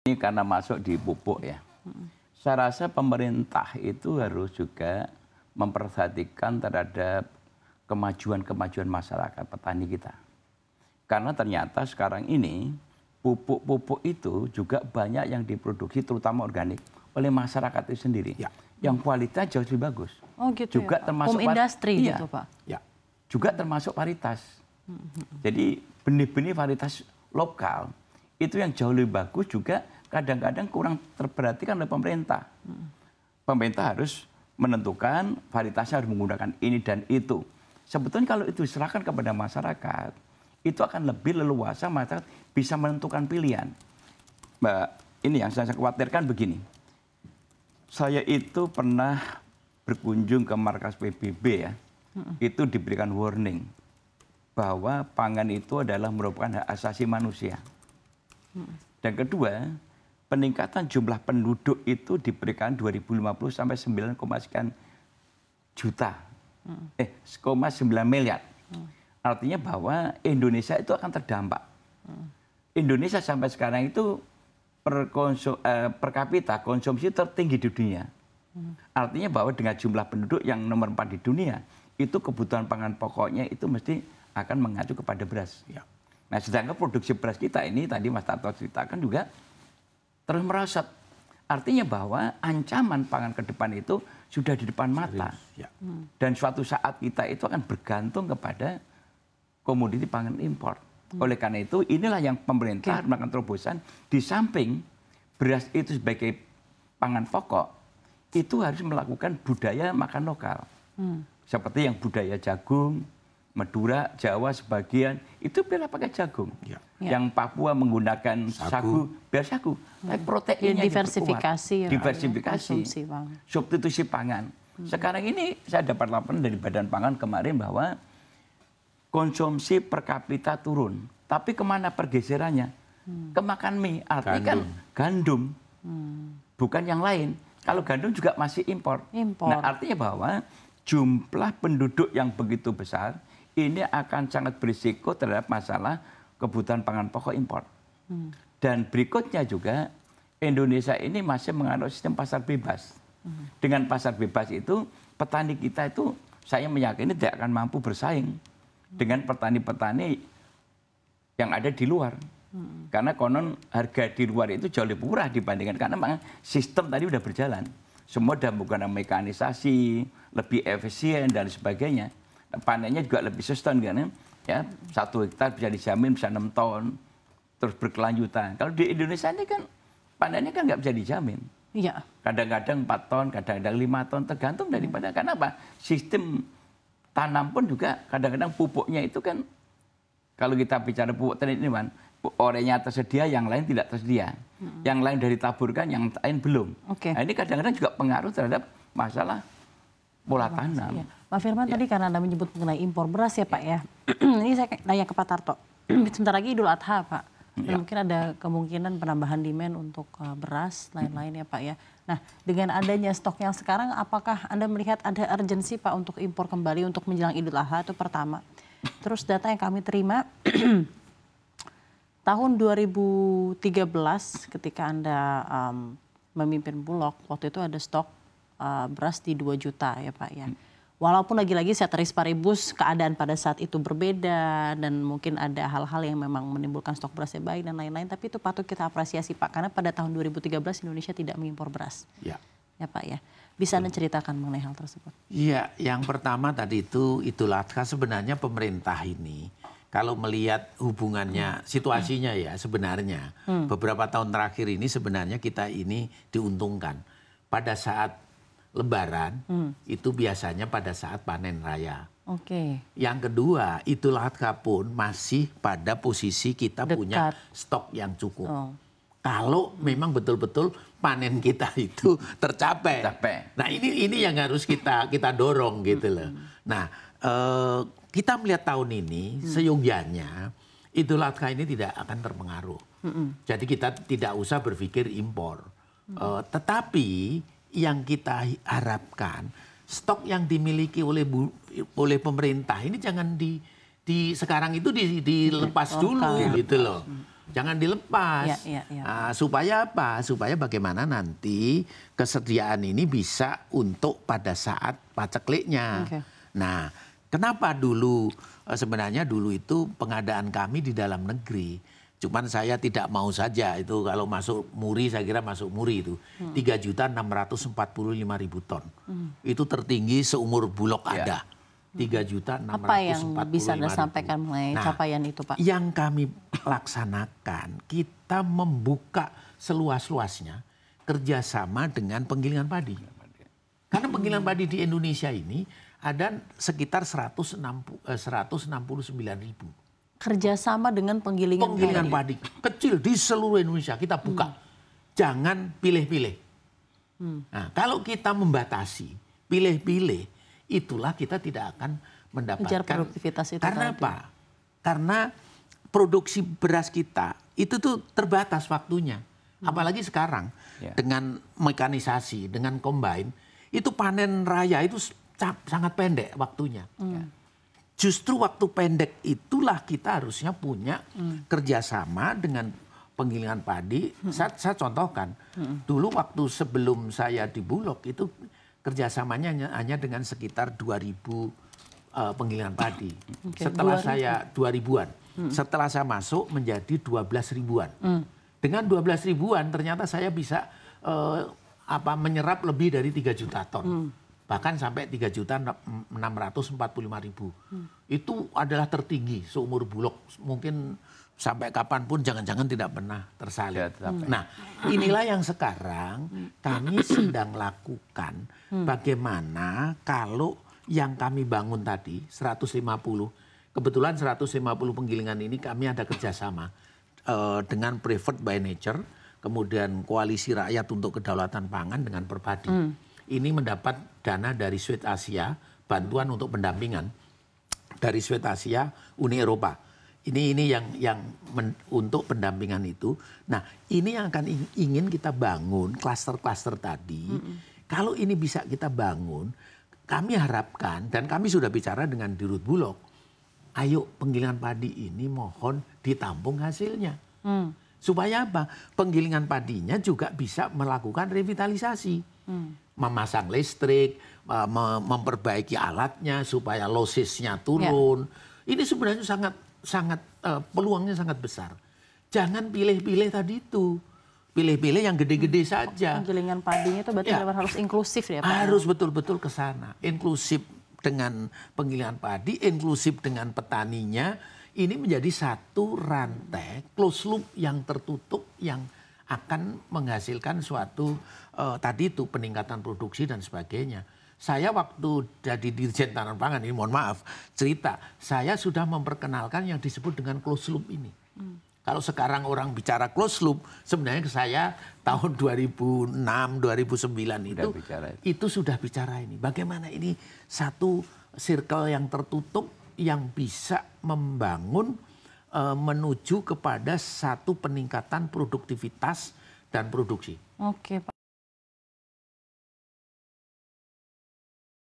Ini karena masuk di pupuk ya. Saya rasa pemerintah itu harus juga memperhatikan terhadap kemajuan-kemajuan masyarakat petani kita. Karena ternyata sekarang ini pupuk-pupuk itu juga banyak yang diproduksi terutama organik oleh masyarakat itu sendiri. Ya. Yang kualitas jauh lebih bagus. Oh gitu juga ya, termasuk industri iya, gitu Pak. Ya. Juga termasuk varietas. Jadi benih-benih varietas lokal itu yang jauh lebih bagus juga kadang-kadang kurang terperhatikan oleh pemerintah. Pemerintah harus menentukan varietasnya harus menggunakan ini dan itu. Sebetulnya kalau itu diserahkan kepada masyarakat, itu akan lebih leluasa masyarakat bisa menentukan pilihan. Mbak, ini yang saya khawatirkan begini. Saya itu pernah berkunjung ke markas PBB ya, itu diberikan warning bahwa pangan itu adalah merupakan hak asasi manusia. Dan kedua, peningkatan jumlah penduduk itu diberikan 2050 sampai 9, sekian juta. 9 miliar. Artinya bahwa Indonesia itu akan terdampak. Indonesia sampai sekarang itu per kapita konsumsi tertinggi di dunia. Artinya bahwa dengan jumlah penduduk yang nomor 4 di dunia, itu kebutuhan pangan pokoknya itu mesti akan mengacu kepada beras. Ya. Nah, sedangkan produksi beras kita ini tadi Mas Tarto ceritakan juga terus merosot. Artinya bahwa ancaman pangan ke depan itu sudah di depan mata. Ya. Dan suatu saat kita itu akan bergantung kepada komoditi pangan impor. Oleh karena itu inilah yang pemerintah melakukan terobosan. Di samping beras itu sebagai pangan pokok, itu harus melakukan budaya makan lokal. Seperti yang budaya jagung, Madura, Jawa sebagian itu biarlah pakai jagung. Ya. Yang Papua menggunakan sagu, biar sagu. Tapi proteinnya diversifikasi. Diversifikasi. Substitusi pangan. Sekarang ini saya dapat laporan dari Badan Pangan kemarin bahwa konsumsi per kapita turun. Tapi kemana pergeserannya? Kemakan mie, artinya kan gandum. Bukan yang lain. Kalau gandum juga masih impor. Nah, artinya bahwa jumlah penduduk yang begitu besar, ini akan sangat berisiko terhadap masalah kebutuhan pangan pokok impor. Dan berikutnya juga, Indonesia ini masih menganut sistem pasar bebas. Dengan pasar bebas itu, petani kita itu saya meyakini tidak akan mampu bersaing dengan petani-petani yang ada di luar. Karena konon harga di luar itu jauh lebih murah dibandingkan, karena memang sistem tadi sudah berjalan. Semua sudah menggunakan mekanisasi, lebih efisien dan sebagainya. Panennya juga lebih sustain kan ya. 1 hektar bisa dijamin bisa 6 ton terus berkelanjutan. Kalau di Indonesia ini kan panennya kan nggak bisa dijamin. Iya. Kadang-kadang 4 ton, kadang-kadang 5 ton tergantung daripada karena apa? Sistem tanam pun juga kadang-kadang pupuknya itu kan kalau kita bicara pupuk tanaman, orenya tersedia, yang lain tidak tersedia. Yang lain dari taburkan, yang lain belum. Nah, ini kadang-kadang juga pengaruh terhadap masalah pola tanam. Ya. Pak Firman tadi karena Anda menyebut mengenai impor beras ya Pak ya. Ini saya nanya ke Pak Tarto. Sebentar lagi Idul Adha Pak. Dan mungkin ada kemungkinan penambahan demand untuk beras lain-lain ya Pak ya. Nah, dengan adanya stok yang sekarang, apakah Anda melihat ada urgensi Pak untuk impor kembali untuk menjelang Idul Adha itu pertama. Terus data yang kami terima tahun 2013 ketika Anda memimpin Bulog, waktu itu ada stok beras di 2 juta ya Pak ya. Walaupun lagi-lagi ceteris paribus keadaan pada saat itu berbeda dan mungkin ada hal-hal yang memang menimbulkan stok beras yang baik dan lain-lain, tapi itu patut kita apresiasi Pak, karena pada tahun 2013 Indonesia tidak mengimpor beras. Ya Pak ya. Bisa Anda ceritakan mengenai hal tersebut? Iya, yang pertama tadi itu Idul Adha sebenarnya pemerintah ini kalau melihat hubungannya, situasinya ya sebenarnya beberapa tahun terakhir ini sebenarnya kita ini diuntungkan. Pada saat Lebaran itu biasanya pada saat panen raya. Yang kedua, Idul Adha pun masih pada posisi kita punya stok yang cukup. Kalau memang betul-betul panen kita itu tercapai. Nah ini yang harus kita dorong gitu loh. Nah kita melihat tahun ini seyogianya Idul Adha ini tidak akan terpengaruh. Jadi kita tidak usah berpikir impor. Tetapi yang kita harapkan stok yang dimiliki oleh pemerintah ini jangan sekarang itu dilepas dulu gitu loh. jangan dilepas. Supaya apa? Supaya bagaimana nanti kesediaan ini bisa untuk pada saat pacekliknya. Nah, kenapa dulu sebenarnya dulu itu pengadaan kami di dalam negeri. Cuman saya tidak mau saja itu kalau masuk Muri, saya kira masuk Muri itu 3.645.000 ton. Itu tertinggi seumur Bulog ada. 3.645.000. Apa yang bisa Anda sampaikan mengenai capaian itu, Pak? Yang kami laksanakan, kita membuka seluas-luasnya kerjasama dengan penggilingan padi. Karena penggilingan padi di Indonesia ini ada sekitar 169.000. Kerjasama dengan penggilingan padi kecil di seluruh Indonesia kita buka. Jangan pilih-pilih. Nah, kalau kita membatasi, pilih-pilih, itulah kita tidak akan mendapatkan produktivitas itu. Karena apa? Karena produksi beras kita itu tuh terbatas waktunya. Apalagi sekarang dengan mekanisasi, dengan combine, itu panen raya itu sangat pendek waktunya. Justru waktu pendek itulah kita harusnya punya kerjasama dengan penggilingan padi. Saya contohkan, dulu waktu sebelum saya di Bulog itu kerjasamanya hanya dengan sekitar 2.000 penggilingan padi. Setelah saya 2.000-an, setelah saya masuk menjadi 12 ribuan. Dengan 12 ribuan ternyata saya bisa menyerap lebih dari 3 juta ton. Bahkan sampai 3.645.000. Itu adalah tertinggi seumur Bulog. Mungkin sampai kapanpun jangan-jangan tidak pernah tersalin. Nah, inilah yang sekarang kami sedang lakukan. Bagaimana kalau yang kami bangun tadi 150, kebetulan 150 penggilingan ini kami ada kerjasama dengan Preferred by Nature, kemudian Koalisi Rakyat untuk Kedaulatan Pangan dengan Perpadi. Ini mendapat dana dari Sweet Asia, bantuan untuk pendampingan dari Sweet Asia, Uni Eropa. Ini yang untuk pendampingan itu. Nah, ini yang akan ingin kita bangun klaster-klaster tadi. Kalau ini bisa kita bangun, kami harapkan dan kami sudah bicara dengan Dirut Bulog. Ayo penggilingan padi ini mohon ditampung hasilnya. Supaya apa? Penggilingan padinya juga bisa melakukan revitalisasi. Memasang listrik, memperbaiki alatnya supaya lossesnya turun. Ini sebenarnya sangat peluangnya sangat besar. Jangan pilih-pilih tadi itu. Pilih-pilih yang gede-gede saja. Penggilingan padinya itu berarti harus inklusif ya Pak? Harus betul-betul ke sana. Inklusif dengan penggilingan padi, inklusif dengan petaninya. Ini menjadi satu rantai close loop yang tertutup yang akan menghasilkan suatu tadi itu peningkatan produksi dan sebagainya. Saya waktu jadi Dirjen Tanaman Pangan ini, mohon maaf cerita, saya sudah memperkenalkan yang disebut dengan close loop ini. Kalau sekarang orang bicara close loop, sebenarnya saya tahun 2006, 2009 itu sudah bicara ini. Bagaimana ini satu circle yang tertutup yang bisa membangun menuju kepada satu peningkatan produktivitas dan produksi. Oke, Pak.